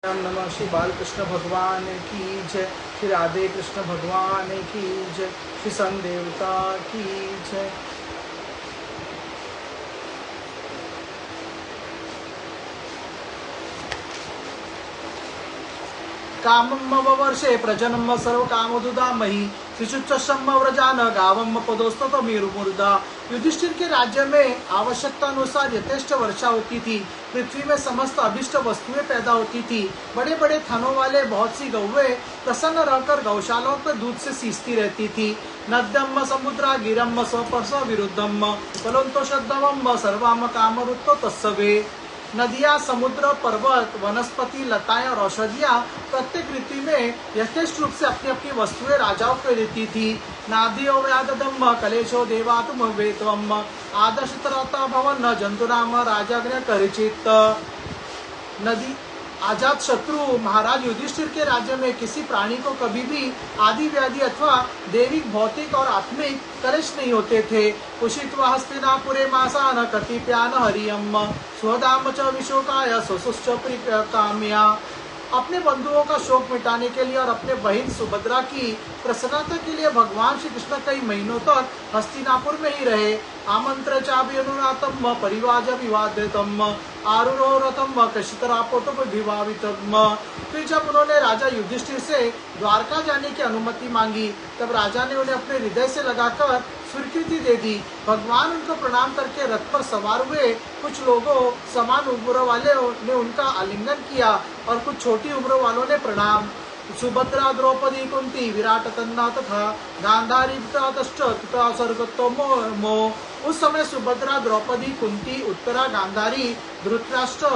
राम नमः। श्री बालकृष्ण भगवान की जय। श्री राधे कृष्ण भगवान की जय। श्री सन देवता की जय। कामम वर्षे प्रजनम सर्व कामोदुदामहि शिशुच्चम व्रजान गावम पदोस्तमीरुमुर्दा। युधिष्ठिर के राज्य में आवश्यकता अनुसार यथेष्ट वर्षा होती थी। पृथ्वी में समस्त अभिष्ट वस्तुएं पैदा होती थी। बड़े बड़े थनों वाले बहुत सी गौवें प्रसन्न रहकर गौशालाओं पर दूध से सींचती रहती थी। नद्यम समुद्रा गिरम स्वपर्श विरुद्धम फलोन्तो शब्दम सर्वाम कामरुत्तो तस्सवे। नदियाँ, समुद्र, पर्वत, वनस्पति, लताएं और औषधियाँ प्रत्येक ऋतु में यथेष्ट रूप से अपनी अपनी वस्तुएं राजाओं को देती थी। नादियो व्यादम कलेशो देवा तुम वेतम आदर्श तरता भवन जंतुनाम राजाग्न परिचित। नदी आजाद शत्रु महाराज युधिष्ठिर के राज्य में किसी प्राणी को कभी भी आदि व्याधि अथवा दैविक, भौतिक और आत्मिक कलेश नहीं होते थे। उषित्वा हस्तिनापुरे मासान कतिप्यान हरियम स्वदाम च विशोकाय स्वसुश्च प्रियकाम्या। अपने बंधुओं का शोक मिटाने के लिए और अपने बहन सुभद्रा की प्रसन्नता के लिए भगवान श्री कृष्ण कई महीनों तक हस्तिनापुर में ही रहे। आमंत्र चाभिनुनातम परिवाज विवादितम आरूढ़ रथम कशितरापोटम विभावितम। फिर जब उन्होंने राजा युधिष्ठिर से द्वारका जाने की अनुमति मांगी तब राजा ने उन्हें अपने हृदय से लगाकर स्वीकृति दे दी। भगवान उनको प्रणाम करके रथ पर सवार हुए। कुछ लोगों समान उम्र वाले ने उनका आलिंगन किया और कुछ छोटी उम्र वालों ने प्रणाम। सुभद्रा, द्रौपदी, कुंती, विराट तन्ना तथा गांधारी तथा सर्गतो मो। उस समय सुभद्रा, द्रौपदी, कुंती, उत्तरा, गांधारी, धृतराष्ट्र,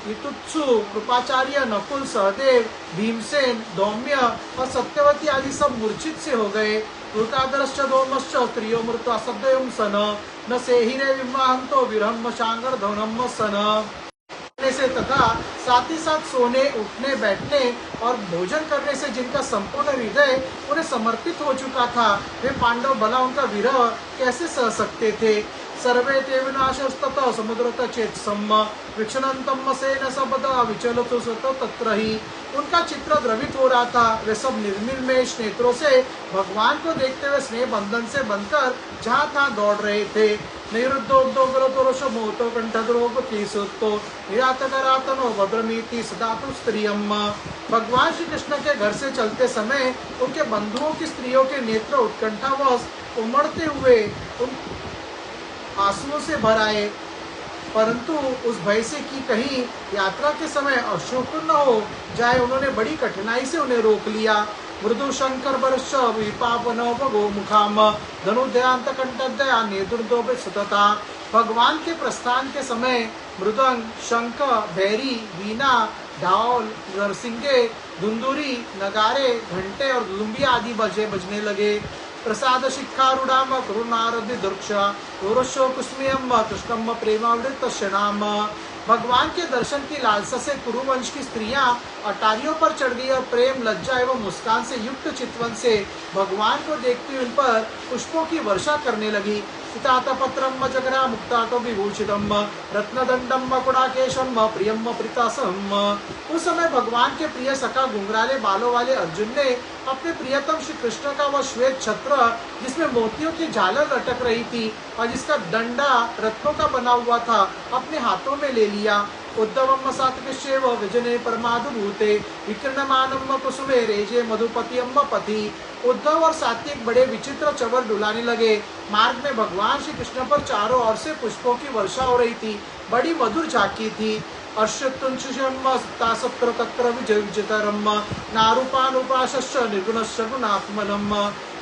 युतुत्सु, कृपाचार्य, नकुल, सहदेव, भीमसेन, धौम्य और सत्यवती आदि सब मूर्छित से हो गए। वृकादरश्च धौमश्च स्त्रियो मृत्वा शब्दयुं सन न सेहिरे विमाहंतो विरहम शांगर धौनम सन। से तथा साथ ही साथ सोने, उठने, बैठने और भोजन करने से जिनका संपूर्ण हृदय उन्हें समर्पित हो चुका था, वे पांडव भला उनका विरह कैसे सह सकते थे। सर्वे ते विनाशस्ततः समुद्रतः चेत्सम विक्षणन्तम सेन सबदा विचलतो सतो तत्र ही। उनका चित्र द्रवित हो रहा था। वे सब निर्निमेष नेत्रों से भगवान को देखते हुए स्नेह बंधन से बंधकर जहाँ तहाँ दौड़ रहे थे। निरुद्धोग्धो गलतोरशो मोतो कंठद्रोपति सुतो निरातकरातनो भद्रमीति सदातु स्त्रियम। भगवान श्री कृष्ण के घर से चलते समय उनके बंधुओं की स्त्रियों के नेत्र उत्कंठावश उमड़ते हुए उन आंसुओं से भर आए, परंतु उस भय से कि कहीं यात्रा के समय अशोक न हो जाए उन्होंने बड़ी कठिनाई से उन्हें रोक लिया। मृदु शंकर वर्ष विपावन भगो मुखाम धनुदयांत कंठदया नेतृत्व सतता। भगवान के प्रस्थान के समय मृदंग, शंख, भैरी, वीणा, ढाल, नरसिंगे, धुंदुरी, नगारे, घंटे और लुम्बिया आदि बजने लगे। प्रसाद शिखारूढ़ाम करुणारधि दुर्क्षा गोरशो कुस्मियम कृष्णम प्रेमावृत नाम। भगवान के दर्शन की लालसा से कुरुवंश की स्त्रियां अटारियों पर चढ़ गई और प्रेम, लज्जा एवं मुस्कान से युक्त चितवन से भगवान को देखते उन पर पुष्पों की वर्षा करने लगी। सीतातपत्रम जगरा मुक्ताटो विभूषितम रत्नदंडम मकुड़ाकेशम प्रियम प्रीतासम। उस समय भगवान के प्रिय सखा घुंघराले बालों वाले अर्जुन ने अपने प्रियतम श्री कृष्ण का वह श्वेत छत्र जिसमें मोतियों की झालर लटक रही थी और जिसका डंडा रत्नों का बना हुआ था अपने हाथों में ले लिया। उद्धवम सात्विशेव विजने परमाधुभूते विकीर्णमानम कुसुमे रेजे मधुपतियम पति। उद्धव और सात्विक बड़े विचित्र चवर डुलाने लगे। मार्ग में भगवान श्री कृष्ण पर चारों ओर से पुष्पों की वर्षा हो रही थी। बड़ी मधुर झांकी थी। अर्षत्सत्र तत्र विजयतरम नारूपानुपाश्च निर्गुणश्च गुणात्मनम।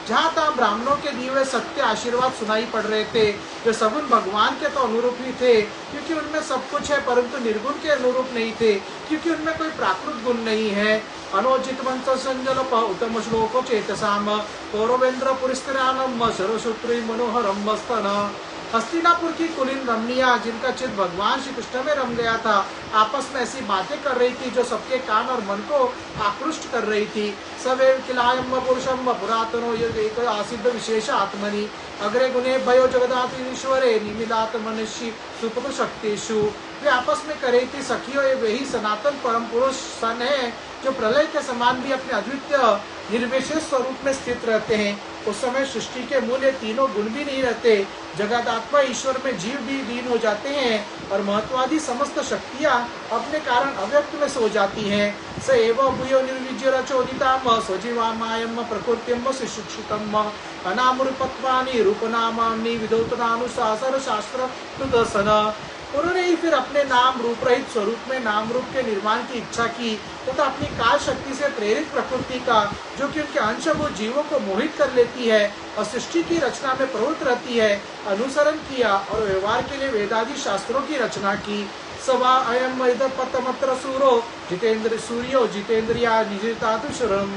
जहाँ तहाँ ब्राह्मणों के दिए हुए सत्य आशीर्वाद सुनाई पड़ रहे थे, जो सगुण भगवान के तो अनुरूप ही थे क्योंकि उनमें सब कुछ है, परंतु निर्गुण के अनुरूप नहीं थे क्योंकि उनमें कोई प्राकृत गुण नहीं है। अनोचित मंच संजलप उत्तम श्लोक चेतसाम कौरवेन्द्र पुरस्कृतानम सर्वसूत्री मनोहरम मस्तन। हस्तिनापुर की कुलीन रमणिया जिनका चित भगवान श्री कृष्ण में रम गया था, आपस में ऐसी बातें कर रही थी जो सबके कान और मन को आकृष्ट कर रही थी। सवैव किलायम पुरुषम पुरातनो एक आसिद्ध विशेष आत्मनि अग्रे गुणे भयो जगदातीश्वरे निमिलात मनुष्य सुपुर शक्तिषु। वे आपस में कह रही थी, सखियों ये वही सनातन परम पुरुष सन है जो प्रलय के समान भी अपने अद्वितीय निर्विशेष स्वरूप में स्थित रहते हैं। उस समय सृष्टि के मूल ये तीनों गुण भी नहीं रहते। जगदात्मा ईश्वर में जीव भी लीन हो जाते हैं और महत्वादी समस्त शक्तियां अपने कारण अव्यक्त में सो जाती हैं। स एव भूयो निर्विज्य चोदिताम स्वजीवामायम प्रकृत्यम शिक्षितम अनामरूपत्वानि रूपनामानि विधोतनानुशासन शास्त्र सुदर्शन। उन्होंने ही फिर अपने नाम रूप रहित स्वरूप में नाम रूप के निर्माण की इच्छा की तथा अपनी काल शक्ति से प्रेरित प्रकृति का, जो कि उनके अंशभूत जीवों को मोहित कर लेती है और सृष्टि की रचना में प्रवृत्त रहती है, अनुसरण किया और व्यवहार के लिए वेदादि शास्त्रों की रचना की। सवा अयम पतमत्र सूरो जितेंद्र सूर्यो जितेंद्रिया निजितातुशरम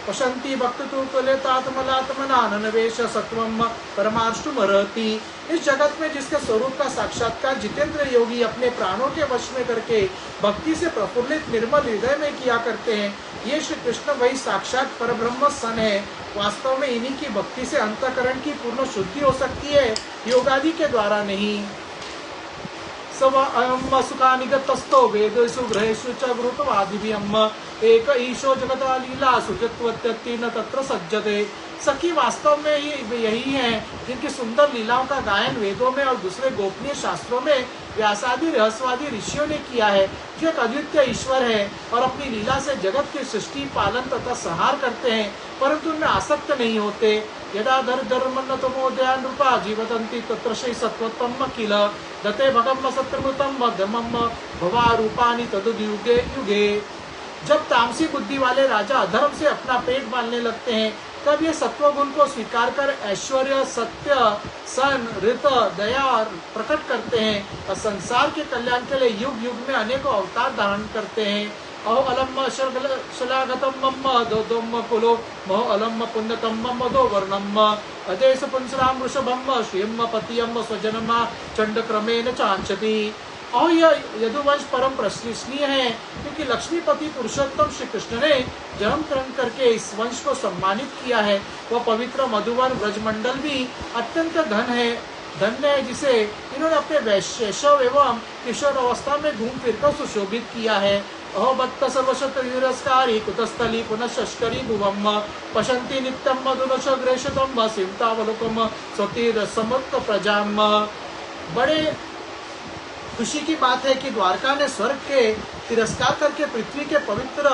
पशंति भक्त तु कुलेतात्मलात्मनानवेश सत्वम परमार्ष्टुमरति। इस जगत में जिसके स्वरूप का साक्षात्कार जितेंद्र योगी अपने प्राणों के वश में करके भक्ति से प्रफुल्लित निर्मल हृदय में किया करते हैं, ये श्री कृष्ण वही साक्षात परब्रह्म सन है। वास्तव में इन्हीं की भक्ति से अंतःकरण की पूर्ण शुद्धि हो सकती है, योगादि के द्वारा नहीं। सवयम सुखानिगतस्तो वेदेषु गृहेषु च घृतवादिभियम् एक ईशो जगता लीला सुजत्वत्यति न तत्र सज्जते। सखी वास्तव में यही है जिनकी सुंदर लीलाओं का गायन वेदों में और दूसरे गोपनीय शास्त्रों में व्यासादि रहस्यवादी ऋषियों ने किया है, जो एक अद्वितीय ईश्वर है और अपनी लीला से जगत की सृष्टि पालन तथा संहार करते हैं, परंतु उनमें आसक्त नहीं होते। यदा धर्मन्नतमोदया नृपा जीवदन्ति तत्र श्री सत्वत्तम किल दते भगम सत्यमृतम मध्यमम भवा रूपानि तदुयुगे युगे। जब तामसी बुद्धि वाले राजा अधर्म से अपना पेट पालने लगते हैं, तब ये सत्वगुण को स्वीकार कर ऐश्वर्य सत्य सन ऋत दया प्रकट करते हैं और संसार के कल्याण के लिए युग युग में अनेकों अवतार धारण करते हैं। अहो अलम शलागतम मम दोदम कुलो महो अलम पुण्यतम मम दो वर्णम अदेश पुंसराम वृषभम श्रियम पतियम स्वजनम चंड क्रमेण चांचति। और यह यदुवंश परम प्रशंसनीय है, क्योंकि लक्ष्मीपति पुरुषोत्तम श्री कृष्ण ने जन्म ग्रहण करके इस वंश को सम्मानित किया है। वह पवित्र मधुवन ब्रजमंडल भी अत्यंत धन्य है, जिसे इन्होंने अपने वैशव एवं किशोर अवस्था में घूम फिर कर सुशोभित किया है। अहो भक्त सर्वशत विरस्कारी कुतस्थली पुनः शस्करी भुवम पशंति नित्यम मधुनश ग्रेशतम सिमतावलोकम स्वतीर समत्त प्रजाम। बड़े खुशी की बात है कि द्वारका ने स्वर्ग के तिरस्कार करके पृथ्वी के पवित्र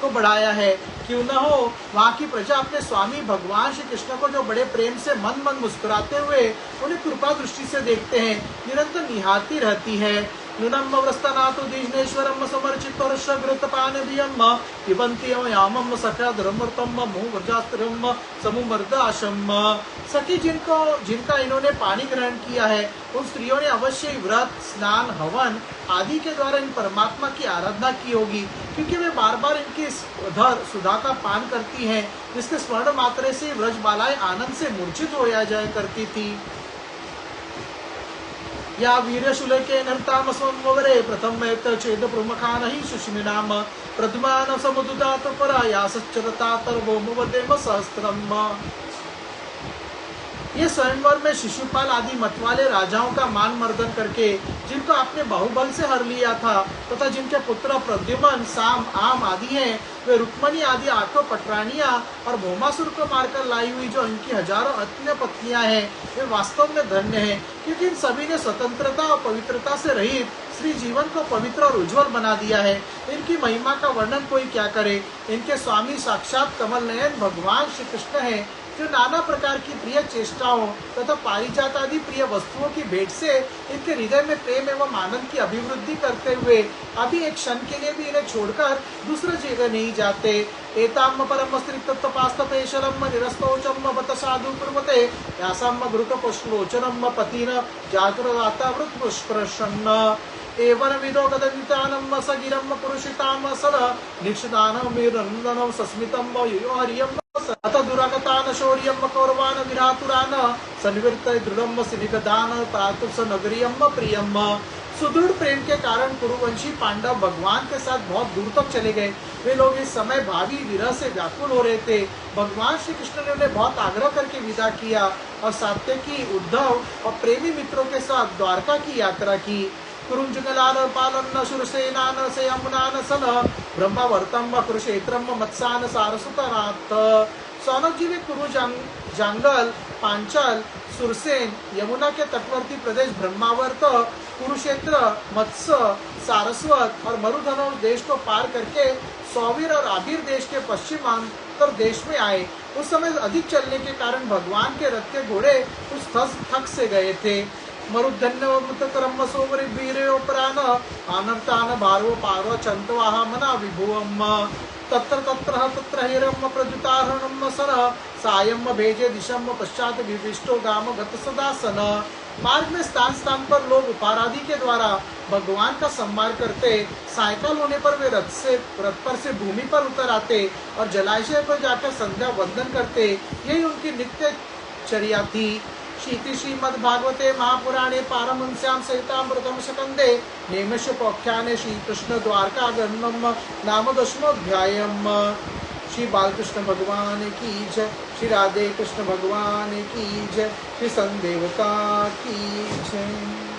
को बढ़ाया है। क्यों न हो वहाँ की प्रजा अपने स्वामी भगवान श्री कृष्ण को जो बड़े प्रेम से मन मन मुस्कुराते हुए उन्हें कृपा दृष्टि से देखते हैं, निरंतर निहारती रहती है। नुनम व्रस्तनातु दीजनेश्वरम समर्चित वर्षघृतपानभियम पिबन्त्यम यामम सखा धर्मृतम मुहव्रजास्त्रम समुमर्दाशम। सखी जिनका इन्होंने पानी ग्रहण किया है, उन स्त्रियों ने अवश्य व्रत स्नान हवन आदि के द्वारा इन परमात्मा की आराधना की होगी, क्योंकि वे बार बार इनकी सुधा का पान करती हैं, जिसके स्मरण मात्र से व्रजबालाएं आनंद से मूर्छित हो जाया करती थी। या वीर्यशूलके नर्तामस्वरे प्रथम चेद प्रमुखान ही सुष्मिनाम प्रद्मान समुदात परा या सच्चरता तरवोमवदेम सहस्त्रम। ये स्वयंवर में शिशुपाल आदि मतवाले राजाओं का मान मर्दन करके जिनको आपने बाहुबल से हर लिया था तथा जिनके पुत्र प्रद्युमन साम आम आदि हैं, वे रुक्मणी आदि 8 पटरानियां और भौमासुर को मारकर लाई हुई जो इनकी हजारों अन्य पत्नियां हैं, वे वास्तव में धन्य हैं, क्योंकि इन सभी ने स्वतंत्रता और पवित्रता से रहित श्री जीवन को पवित्र और उज्जवल बना दिया है। इनकी महिमा का वर्णन कोई क्या करे। इनके स्वामी साक्षात कमल नयन भगवान श्री कृष्ण है, जो नाना प्रकार की प्रिय चेष्टाओं तथा पारिजात आदि प्रिय वस्तुओं की भेंट से इनके हृदय में प्रेम एवं आनंद की अभिवृद्धि करते हुए अभी एक क्षण के लिए भी इन्हें छोड़कर दूसरे जगह नहीं जाते। एताम परम स्त्रीतत्पास्तपेशलम निरस्तोचम बत साधु कुर्वते यासाम घृत पुष्पलोचनम पतिन जागृता वृत पुष्प्रसन्न एवं विदो गदनितानम सगिरम पुरुषिताम सद निक्षदानम निरंदनम सस्मितम योहरियम अथ दुरागतान शौर्यम कौरवान विरातुरान सन्विर्त दृढ़म सिनिगदान प्रातुस नगरियम प्रियम। सुदृढ़ प्रेम के कारण कुरुवंशी पांडव भगवान के साथ बहुत दूर तक चले गए। वे लोग इस समय भावी विरह से व्याकुल हो रहे थे। भगवान श्री कृष्ण ने उन्हें बहुत आग्रह करके विदा किया और सात्यकी उद्धव और प्रेमी मित्रों के साथ द्वारका की यात्रा की। कुरुंजगलाल पालन शूरसेनान से यमुनान सन ब्रह्मवर्तम कुरुक्षेत्रम मत्सान सारसुतनाथ। सौनक जी वे कुरु जंगल, पांचाल, सुरसेन, यमुना के तटवर्ती प्रदेश ब्रह्मावर्त, कुरुक्षेत्र, मत्स्य, सारस्वत और मरुधनुष देश को पार करके सौवीर और आबिर देश के पश्चिमांतर देश में आए। उस समय अधिक चलने के कारण भगवान के रथ के घोड़े उस थक से गए थे। मरुधन्य मुतकरम सोमरि वीर्योपरान अनर्तान भारव पार्व चंतवाह मना विभुवम तत्र तत्र तत्र हिरम प्रजुतारणम सन सायम भेजे दिशम पश्चात विविष्टो गाम गत सदासन। मार्ग में स्थान स्थान पर लोग उपाराधि के द्वारा भगवान का सम्मान करते। सायकाल होने पर वे रथ पर से भूमि पर उतर आते और जलाशय पर जाकर संध्या वंदन करते। यही उनकी नित्य चर्या थी। शीति श्रीमद्भागवते महापुराणे पारमहंस्यां सहितामृतम सकंदे नेमिषोपाख्याने श्री कृष्ण द्वारका गमनम नाम दशमोऽध्यायम्। श्री बालकृष्ण भगवान की जय, श्री राधे कृष्ण भगवान की जय, श्री संदेवता की जय।